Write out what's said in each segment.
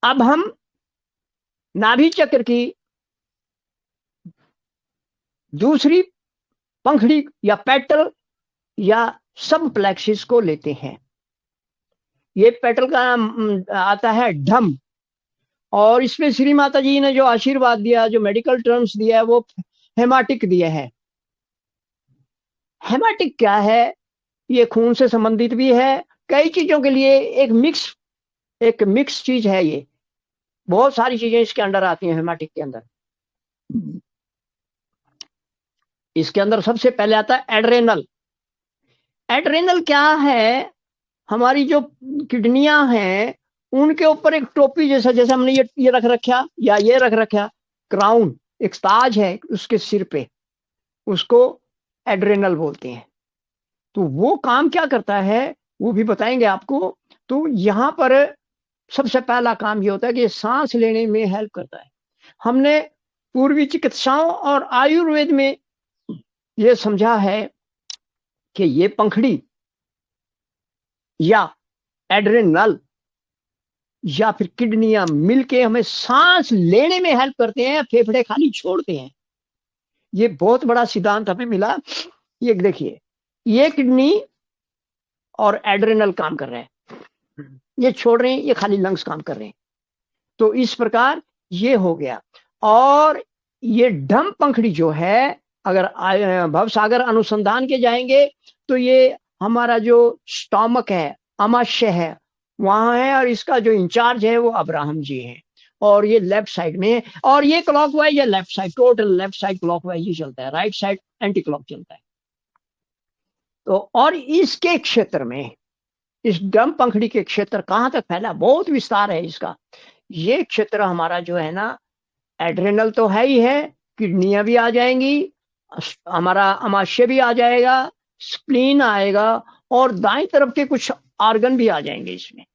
अब हम नाभि चक्र की दूसरी पंखड़ी या पेटल या सब प्लेक्सिस को लेते हैं। ये पेटल का आता है ढम, और इसमें श्री माता जी ने जो आशीर्वाद दिया, जो मेडिकल टर्म्स दिया है, वो हेमाटिक दिया है। हेमाटिक क्या है? ये खून से संबंधित भी है, कई चीजों के लिए एक मिक्स चीज है ये। बहुत सारी चीजें इसके अंदर आती हैं हेमाटिक के अंदर। इसके अंदर सबसे पहले आता है एड्रेनल। एड्रेनल क्या है? हमारी जो किडनियां हैं उनके ऊपर एक टोपी जैसा, जैसे हमने ये रख रखा या ये रख रखा क्राउन, एक ताज है उसके सिर पे, उसको एड्रेनल बोलते हैं। तो वो काम क्या करता है वो भी बताएंगे आपको। तो यहाँ पर सबसे पहला काम ये होता है कि सांस लेने में हेल्प करता है। हमने पूर्वी चिकित्साओं और आयुर्वेद में ये समझा है कि ये पंखड़ी या एड्रेनल या फिर किडनियां मिलके हमें सांस लेने में हेल्प करते हैं, फेफड़े खाली छोड़ते हैं। ये बहुत बड़ा सिद्धांत हमें मिला। ये देखिए, ये किडनी और एड्रेनल काम कर रहे हैं, ये छोड़ रहे हैं, ये खाली लंग्स काम कर रहे हैं। तो इस प्रकार ये हो गया। और ये ढम पंखड़ी जो है, अगर भवसागर अनुसंधान के जाएंगे तो ये हमारा जो स्टॉमक है, आमाशय है, वहां है, और इसका जो इंचार्ज है वो अब्राहम जी हैं। और ये लेफ्ट साइड में है, और ये क्लॉकवाइज या left side, total left side clockwise ही चलता है, राइट साइड एंटी क्लॉक चलता है। तो और इसके क्षेत्र में, इस डम पंखड़ी के क्षेत्र कहां तक फैला, बहुत विस्तार है इसका। ये क्षेत्र हमारा जो है ना, एड्रेनल तो है ही है, किडनियां भी आ जाएंगी, हमारा अमाशय भी आ जाएगा, स्प्लीन आएगा, और दाएं तरफ के कुछ ऑर्गन भी आ जाएंगे इसमें,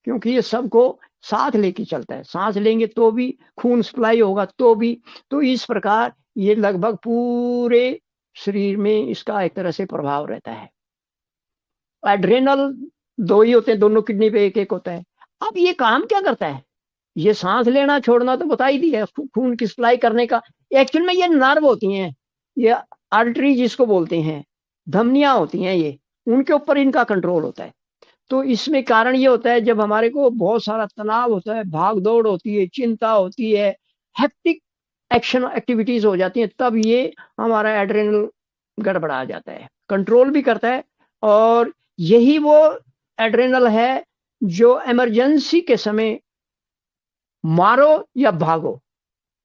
क्योंकि ये सबको साथ लेके चलता है। सांस लेंगे तो भी खून सप्लाई होगा तो भी। तो इस प्रकार ये लगभग पूरे शरीर में इसका एक तरह से प्रभाव रहता है। एड्रेनल दो ही होते हैं, दोनों किडनी पे एक एक होता है। अब ये काम क्या करता है? ये सांस लेना छोड़ना तो बता ही दिया, खून की सप्लाई करने का। एक्चुअल में ये नर्व होती हैं, ये आर्टरी जिसको बोलते हैं, धमनियां होती हैं, ये उनके ऊपर इनका कंट्रोल होता है। तो इसमें कारण ये होता है, जब हमारे को बहुत सारा तनाव होता है, भाग दौड़ होती है, चिंता होती है, हेक्टिक एक्शन एक्टिविटीज हो जाती हैं, तब ये हमारा एड्रेनल गड़बड़ा जाता है, कंट्रोल भी करता है। और यही वो एड्रेनल है जो इमरजेंसी के समय मारो या भागो।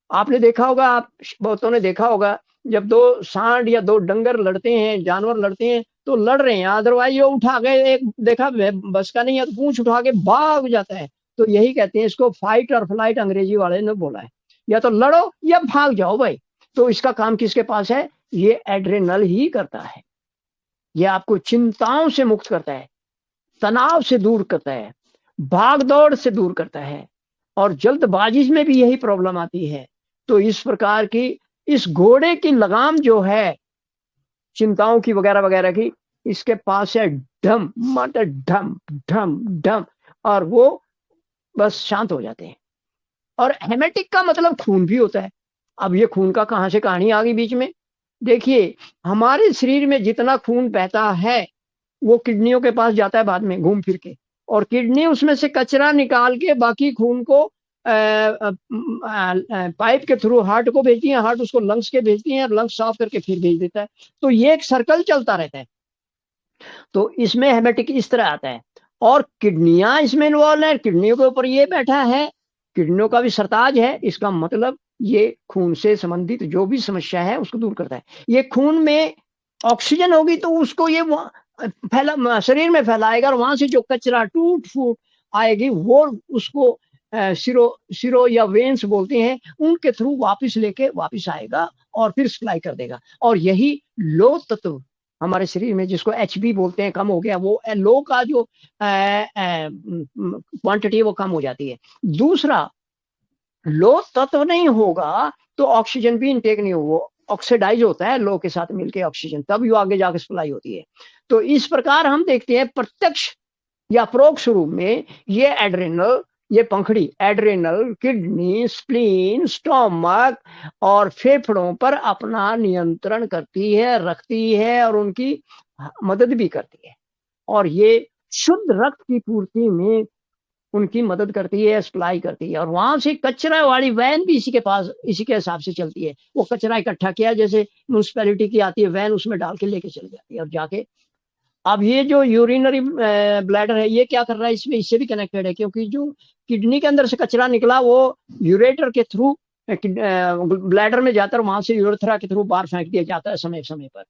आपने देखा होगा, आप बहुतों ने देखा होगा, जब दो सांड या दो डंगर लड़ते हैं, जानवर लड़ते हैं, तो लड़ रहे हैं, अदरवाइज वो उठा गए, एक देखा बस का नहीं है तो पूंछ उठा के भाग जाता है। तो यही कहते हैं इसको, फाइट और फ्लाइट अंग्रेजी वाले ने बोला है, या तो लड़ो या भाग जाओ भाई। तो इसका काम किसके पास है? ये एड्रेनल ही करता है। ये आपको चिंताओं से मुक्त करता है, तनाव से दूर करता है, भाग दौड़ से दूर करता है, और जल्दबाजी में भी यही प्रॉब्लम आती है। तो इस प्रकार की इस घोड़े की लगाम जो है चिंताओं की वगैरह वगैरह की, इसके पास है ढम, मतलब ढम ढम ढम, और वो बस शांत हो जाते हैं। और हेमेटिक का मतलब खून भी होता है। अब ये खून का कहां से कहानी आ गई बीच में? देखिए, हमारे शरीर में जितना खून बहता है वो किडनियों के पास जाता है बाद में घूम फिर के, और किडनी उसमें से कचरा निकाल के बाकी खून को पाइप के थ्रू हार्ट को भेजती है, हार्ट उसको लंग्स के भेजती है, और लंग्स साफ करके फिर भेज देता है। तो ये एक सर्कल चलता रहता है। तो इसमें हेमेटिक इस तरह आता है, और किडनियां इसमें इन्वॉल्व है, किडनियों के ऊपर ये बैठा है, किडनियों का भी सरताज है। इसका मतलब ये खून से संबंधित जो भी समस्या है उसको दूर करता है। ये खून में ऑक्सीजन होगी तो उसको ये फैला, शरीर में फैलाएगा, और वहां से जो कचरा टूट फूट आएगी वो उसको सिरो या वेन्स बोलते हैं, उनके थ्रू वापस लेके वापस आएगा और फिर सप्लाई कर देगा। और यही लो तत्व हमारे शरीर में, जिसको एचबी बोलते हैं, कम हो गया, वो लो का जो क्वांटिटी है वो कम हो जाती है। दूसरा, लो तत्व नहीं होगा तो ऑक्सीजन भी इनटेक नहीं होगा, ऑक्सीडाइज होता है लो के साथ मिलकर ऑक्सीजन, तब वो आगे जाकर सप्लाई होती है। तो इस प्रकार हम देखते हैं प्रत्यक्ष या परोक्ष रूप में ये एड्रेनल ये पंखड़ी एड्रेनल, किडनी, स्प्लीन, स्टोमक और फेफड़ों पर अपना नियंत्रण करती है, रखती है और उनकी मदद भी करती है। और ये शुद्ध रक्त की पूर्ति में उनकी मदद करती है, सप्लाई करती है। और वहां से कचरा वाली वैन भी इसी के पास, इसी के हिसाब से चलती है। वो कचरा इकट्ठा किया, जैसे म्यूनसिपैलिटी की आती है वैन, उसमें डाल के लेके चली जाती है और जाके, अब ये जो यूरिनरी ब्लैडर है, ये क्या कर रहा है, इसमें इससे भी कनेक्टेड है, क्योंकि जो किडनी के अंदर से कचरा निकला वो यूरेटर के थ्रू ब्लैडर में जाता है, वहां से यूरेथ्रा के थ्रू बाहर फेंक दिया जाता है समय समय पर।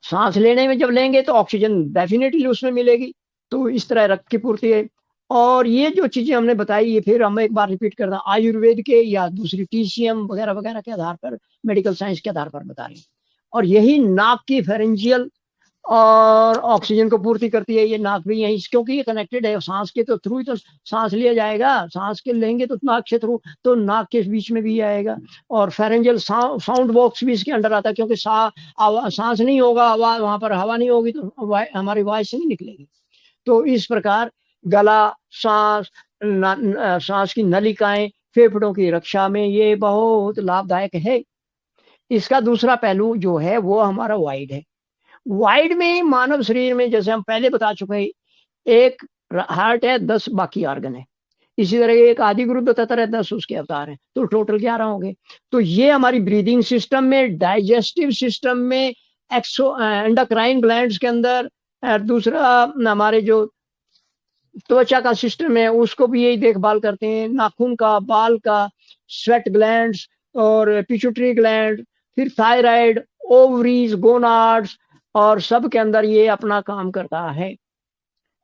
सांस लेने में जब लेंगे तो ऑक्सीजन डेफिनेटली उसमें मिलेगी। तो इस तरह रक्त की पूर्ति है। और ये जो चीजें हमने बताई, ये फिर हम एक बार रिपीट करते हैं, आयुर्वेद के या दूसरी टीसीएम वगैरह वगैरह के आधार पर, मेडिकल साइंस के आधार पर बता रही हैं। और यही नाक की फेरेंजियल और ऑक्सीजन को पूर्ति करती है। ये नाक भी यही, क्योंकि ये कनेक्टेड है, सांस के तो थ्रू ही तो सांस लिया जाएगा, सांस के लेंगे तो नाक से थ्रू, तो नाक के बीच में भी आएगा। और फेरेंजियल साउंड बॉक्स भी इसके अंडर आता है, क्योंकि सांस नहीं होगा, वहां पर हवा नहीं होगी तो हमारी वॉइस नहीं निकलेगी। तो इस प्रकार गला, सांस, सांस की नलिकाएं, फेफड़ों की रक्षा में ये बहुत लाभदायक है। इसका दूसरा पहलू जो है वो हमारा वाइड है। वाइड में मानव शरीर में, जैसे हम पहले बता चुके हैं, एक हार्ट है, 10 बाकी ऑर्गन है। इसी तरह एक आदि गुरु दत्तात्रेय है, 10 उसके अवतार हैं, तो टोटल 11 हो गए। तो ये हमारी ब्रीदिंग सिस्टम में, डाइजेस्टिव सिस्टम में, एंडोक्राइन ग्लैंड्स के अंदर, दूसरा हमारे जो त्वचा का सिस्टम है उसको भी यही देखभाल करते हैं, नाखून का, बाल का, स्वेट ग्लैंड्स और पिट्यूटरी ग्लैंड, फिर थायराइड, ओवरीज, गोनाड्स, और सब के अंदर ये अपना काम करता है।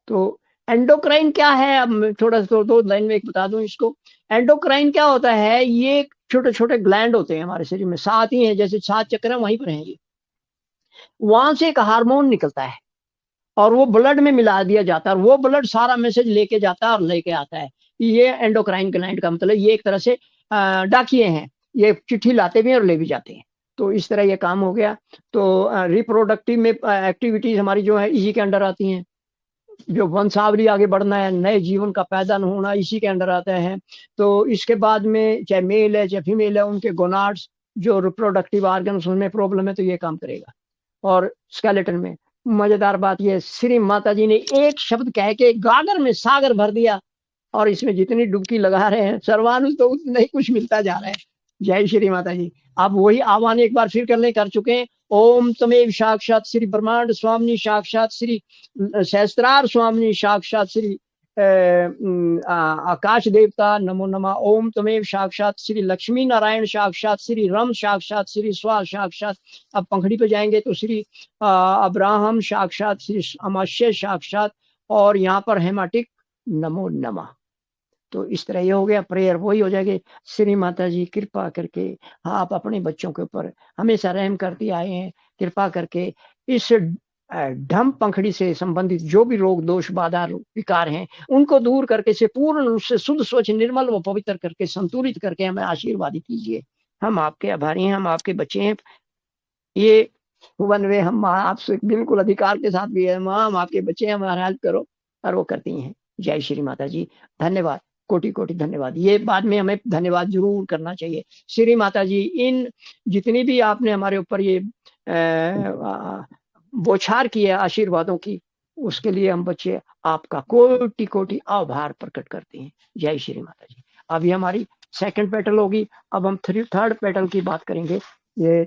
तो एंडोक्राइन क्या है, अब मैं थोड़ा सा दो लाइन में एक बता दूं इसको। एंडोक्राइन क्या होता है, ये छोटे छोटे ग्लैंड होते हैं हमारे शरीर में, 7 ही हैं, जैसे 7 चक्र हैं वहीं पर हैं ये। वहां से एक हार्मोन निकलता है और वो ब्लड में मिला दिया जाता है, और वो ब्लड सारा मैसेज लेके जाता है और लेके आता है। ये एंडोक्राइन ग्लैंड का मतलब, ये एक तरह से डाकिए हैं, ये चिट्ठी लाते भी हैं और ले भी जाते हैं। तो इस तरह ये काम हो गया। तो रिप्रोडक्टिव में एक्टिविटीज हमारी जो है इसी के अंडर आती हैं। जो वंशावली आगे बढ़ना है, नए जीवन का पैदा होना, इसी के अंडर आता है। तो इसके बाद में चाहे मेल है चाहे फीमेल है, उनके गोनाड्स जो रिप्रोडक्टिव ऑर्गन, उसमें प्रॉब्लम है तो ये काम करेगा। और स्केलेटन में मजेदार बात यह, श्री माता जी ने एक शब्द कह के गागर में सागर भर दिया, और इसमें जितनी डुबकी लगा रहे हैं सर्वानुज, तो उतना ही कुछ मिलता जा रहा है। जय श्री माता जी। आप वही आह्वान एक बार फिर कर चुके हैं। ओम तमेव साक्षात श्री ब्रह्मांड स्वामी साक्षात श्री सहस्त्रार स्वामी साक्षात श्री आकाश देवता नमो नमः। ओम तमेव साक्षात श्री लक्ष्मी नारायण साक्षात श्री रम साक्षात श्री स्वा साक्षात। अब पंखड़ी पे जाएंगे तो श्री अब्राहम साक्षात श्री अमाश्य साक्षात, और यहाँ पर हेमाटिक नमो नमः। तो इस तरह ये हो गया, प्रेयर वही हो जाएगी। श्री माता जी कृपा करके आप अपने बच्चों के ऊपर हमेशा रहम करती आए हैं, कृपा करके इस ढम पंखड़ी से संबंधित जो भी रोग दोष बाधा विकार हैं उनको दूर करके से पूर्ण रूप से शुद्ध स्वच्छ निर्मल व पवित्र करके संतुलित करके हमें आशीर्वादित कीजिए। हम आपके आभारी हैं, हम आपके बच्चे हैं। ये भुवन वे हम आपसे बिल्कुल अधिकार के साथ भी है, माँ हम आपके बच्चे हैं, हमारा हेल्प करो, और वो करती हैं। जय श्री माता जी। धन्यवाद, कोटि कोटि धन्यवाद। ये बाद में हमें धन्यवाद जरूर करना चाहिए। श्री माता जी, इन जितनी भी आपने हमारे ऊपर ये बौछार की है आशीर्वादों की, उसके लिए हम बच्चे आपका कोटि कोटि आभार प्रकट करते हैं। जय श्री माता जी। अभी हमारी सेकंड पेटल होगी, अब हम थर्ड पेटल की बात करेंगे। ये